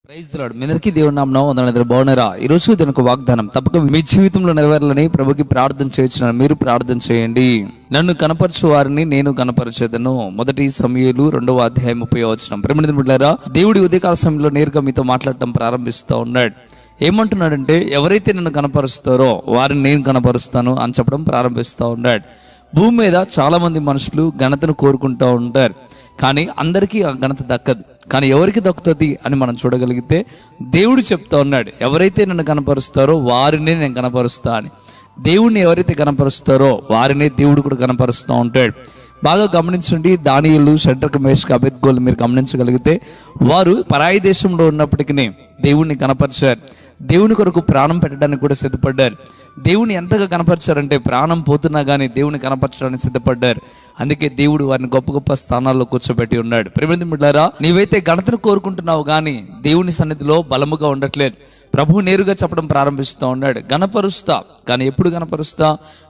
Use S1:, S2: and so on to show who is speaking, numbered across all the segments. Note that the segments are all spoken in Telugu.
S1: Praise the lord. మీ అందరికీ దేవుని నామమున వందనాలు. బాగున్నారా? ఈరోజు దీనికి వాగ్దానం తప్పక మీ జీవితంలో నెరవేరాలని ప్రభుకి ప్రార్థన చేయించిన మీరు ప్రార్థన చేయండి. నన్ను కనపరచు వారిని నేను కనపరచేదను. 1 సమూయేలు 2వ అధ్యాయం 30వ వచనం. ప్రియమైన బిడ్డలారా, దేవుడి ఉదయకాల సమయంలో నేరుగా మీతో మాట్లాడటం ప్రారంభిస్తూ ఉన్నాడు. ఏమంటున్నాడంటే, ఎవరైతే నన్ను కనపరుస్తారో వారిని నేను కనపరుస్తాను అని చెప్పడం ప్రారంభిస్తూ ఉన్నాడు. భూమి మీద చాలా మంది మనుషులు ఘనతను కోరుకుంటూ ఉంటారు, కానీ అందరికీ ఆ ఘనత దక్కదు. కానీ ఎవరికి దక్కుతుంది అని మనం చూడగలిగితే దేవుడు చెప్తా ఉన్నాడు, ఎవరైతే నన్ను కనపరుస్తారో వారినే నేను కనపరుస్తా అని. దేవుడిని ఎవరైతే కనపరుస్తారో వారినే దేవుడు కూడా కనపరుస్తూ ఉంటాడు. బాగా గమనించండి, దానియేలు, షడ్రక్, మేషక్, అబేద్నెగోలు మీరు గమనించగలిగితే వారు పరాయి దేశంలో ఉన్నప్పటికీ దేవుణ్ణి కనపరిచారు. దేవుని కొరకు ప్రాణం పెట్టడానికి కూడా సిద్ధపడ్డారు. దేవుని ఎంతగా కనపరిచారంటే ప్రాణం పోతున్నా కానీ దేవుని కనపరచడానికి సిద్ధపడ్డారు. అందుకే దేవుడు వారిని గొప్ప గొప్ప స్థానాల్లో కూర్చోబెట్టి ఉన్నాడు. ప్రియమైన బిడ్డలారా, నీవైతే ఘనతను కోరుకుంటున్నావు కానీ దేవుని సన్నిధిలో బలముగా ఉండట్లేదు. ప్రభువు నేరుగా చెప్పడం ప్రారంభిస్తూ ఉన్నాడు, కనపరుస్తా, కానీ ఎప్పుడు కనపరుస్తా?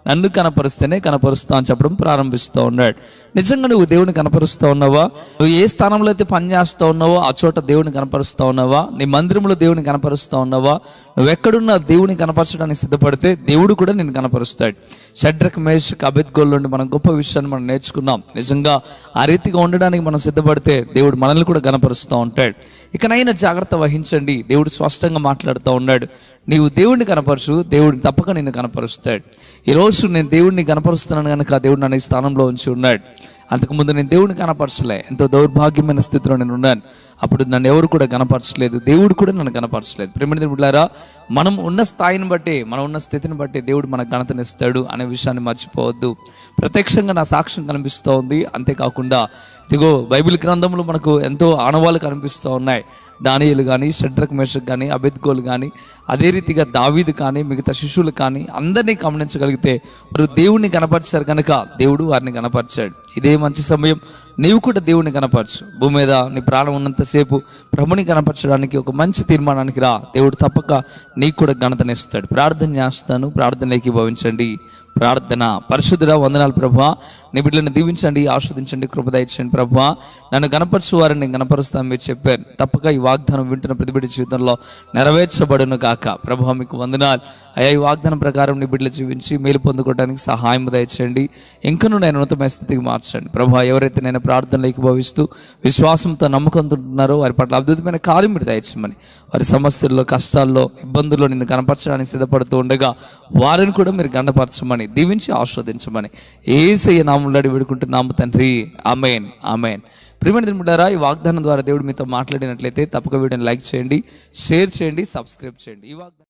S1: నన్ను కనపరిస్తేనే కనపరుస్తా అని చెప్పడం ప్రారంభిస్తూ ఉన్నాడు. నిజంగా నువ్వు దేవుని కనపరుస్తూ ఉన్నావా? నువ్వు ఏ స్థానంలో అయితే పని చేస్తూ ఉన్నావో ఆ చోట దేవుని కనపరుస్తూ ఉన్నావా? నీ మందిరంలో దేవుని కనపరుస్తూ ఉన్నావా? నువ్వు ఎక్కడున్నా దేవుని కనపరచడానికి సిద్ధపడితే దేవుడు కూడా నిన్ను కనపరుస్తాడు. షడ్రక్, మేషక్, అబేద్నెగోల నుండి మనం గొప్ప విషయాన్ని మనం నేర్చుకున్నాం. నిజంగా ఆ రీతిగా ఉండడానికి మనం సిద్ధపడితే దేవుడు మనల్ని కూడా కనపరుస్తూ ఉంటాడు. ఇకనైనా జాగ్రత్త వహించండి. దేవుడు స్పష్టంగా మాట్లాడుతూ ఉన్నాడు, నీవు దేవుడిని కనపరచు, దేవుడిని తప్పక నిన్ను కనపరుస్తాడు. ఈరోజు నేను దేవుడిని కనపరుస్తున్నాను కనుక దేవుడు నన్ను ఈ స్థానంలో ఉంచి ఉన్నాడు. అంతకుముందు నేను దేవుడిని కనపరచలే, ఎంతో దౌర్భాగ్యమైన స్థితిలో నేను ఉన్నాను. అప్పుడు నన్ను ఎవరు కూడా కనపరచలేదు, దేవుడు కూడా నన్ను కనపరచలేదు. ప్రియమైన బిడ్డలారా, మనం ఉన్న స్థాయిని బట్టి, మనం ఉన్న స్థితిని బట్టి దేవుడు మనకు ఘనతనిస్తాడు అనే విషయాన్ని మర్చిపోవద్దు. ప్రత్యక్షంగా నా సాక్ష్యం కనిపిస్తూ ఉంది. అంతేకాకుండా ఇదిగో బైబిల్ గ్రంథంలో మనకు ఎంతో ఆనవాళ్ళు కనిపిస్తూ ఉన్నాయి. దానియేలు కానీ, షడ్రక్, మేషక్ కానీ, అబేద్నెగోలు కానీ, అదే రీతిగా దావీదు కానీ, మిగతా శిష్యులు కానీ అందరినీ గమనించగలిగితే వారు దేవుణ్ణి కనపరిచారు కనుక దేవుడు వారిని కనపరిచాడు. ఇదే మంచి సమయం, నీవు కూడా దేవుణ్ణి కనపరచు. భూమి మీద నీ ప్రాణం ఉన్నంతసేపు ప్రభుని కనపరచడానికి ఒక మంచి తీర్మానానికి రా. దేవుడు తప్పక నీకు కూడా ఘనతనిస్తాడు. ప్రార్థన చేస్తాను, ప్రార్థనలోకి భావించండి. ప్రార్థన. పరిశుద్ధుడా, వందనాలు ప్రభువా, నీ బిడ్డలను దీవించండి, ఆస్వాదించండి, కృప దయచేయండి ప్రభువా. నన్ను కనపరచు వారిని నేను కనపరుస్తాను మీరు చెప్పారు. తప్పక ఈ వాగ్దానం వింటున్న ప్రతి బిడ్డ జీవితంలో నెరవేర్చబడును గాక. ప్రభువా, మీకు వందనాలు అయ్యా. ఈ వాగ్దానం ప్రకారం నీ బిడ్డలు జీవించి మేలు పొందుకోవడానికి సహాయం దయచేయండి. ఇంకనూ నేను ఉన్నతమైన స్థితికి మార్చండి ప్రభువా. ఎవరైతే నేను ప్రార్థనలోకి భావిస్తూ విశ్వాసంతో నమ్మకంతో ఉంటున్నారో వారి పట్ల అద్భుతమైన కార్యం మీరు దయచేయమని, వారి సమస్యల్లో, కష్టాల్లో, ఇబ్బందుల్లో నిన్ను కనపరచడానికి సిద్ధపడుతూ ఉండగా వారిని కూడా మీరు గణపరచమని, దీవించి ఆస్వాదించమని యేసయ్య నామములో వేడుకుంటున్నాము తండ్రి. ఆమేన్, ఆమేన్. ప్రియమైన బిడ్డలారా, ఈ వాగ్దానం ద్వారా దేవుడు మీతో మాట్లాడినట్లయితే తప్పక వీడియోని లైక్ చేయండి, షేర్ చేయండి, సబ్స్క్రైబ్ చేయండి. ఈ వాగ్దానం